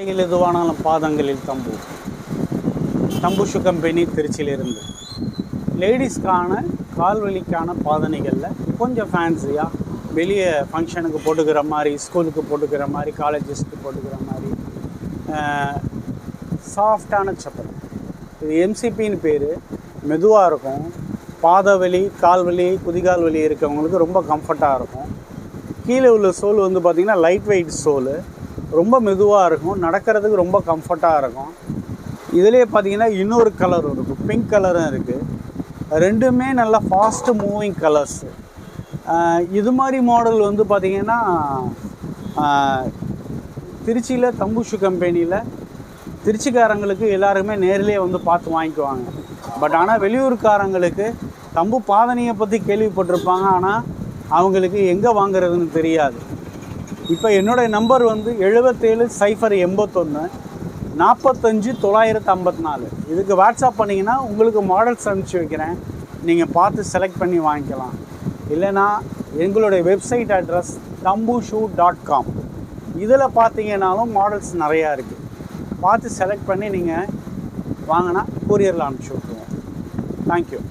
எதுவானாலும் பாதங்களில் தம்பு shoe company திருச்சியிலிருந்து லேடிஸ்க்கான கால்வலிக்கான பாதணிகளில் கொஞ்சம் ஃபேன்சியாக வெளியே ஃபங்க்ஷனுக்கு போட்டுக்கிற மாதிரி, ஸ்கூலுக்கு போட்டுக்கிற மாதிரி, காலேஜஸ்க்கு போட்டுக்கிற மாதிரி சாஃப்டான செப்பல். இது எம்சிபின்னு பேர். மெதுவாக இருக்கும். பாதவலி, கால்வலி, குதிகால் வலி இருக்கவங்களுக்கு ரொம்ப கம்ஃபர்ட்டாக இருக்கும். கீழே உள்ள சோல் வந்து பார்த்திங்கன்னா லைட் வெயிட் சோலு, ரொம்ப மெதுவாக இருக்கும். நடக்கிறதுக்கு ரொம்ப கம்ஃபர்ட்டாக இருக்கும். இதிலே பார்த்திங்கன்னா இன்னொரு கலரும் இருக்கும், பிங்க் கலரும் இருக்குது. ரெண்டுமே நல்லா ஃபாஸ்ட்டு மூவிங் கலர்ஸு. இது மாதிரி மாடல் வந்து பார்த்திங்கன்னா திருச்சியில் தம்பு ஷூ கம்பெனியில் திருச்சிக்காரங்களுக்கு எல்லாருமே நேரிலே வந்து பார்த்து வாங்கிக்குவாங்க. பட் ஆனால் வெளியூருக்காரங்களுக்கு தம்பு பாதணியை பற்றி கேள்விப்பட்டிருப்பாங்க, ஆனால் அவங்களுக்கு எங்கே வாங்குறதுன்னு தெரியாது. இப்போ என்னோடய நம்பர் வந்து 77 081 45 954. இதுக்கு வாட்ஸ்அப் பண்ணிங்கன்னா உங்களுக்கு மாடல்ஸ் அனுப்பிச்சி வைக்கிறேன். நீங்கள் பார்த்து செலக்ட் பண்ணி வாங்கிக்கலாம். இல்லைனா எங்களுடைய வெப்சைட் அட்ரஸ் tambushoe.com. இதில் பார்த்தீங்கன்னாலும் மாடல்ஸ் நிறையா இருக்குது. பார்த்து செலக்ட் பண்ணி நீங்கள் வாங்கினா கொரியரில் அனுப்பிச்சி விட்ருவோம். தேங்க்யூ.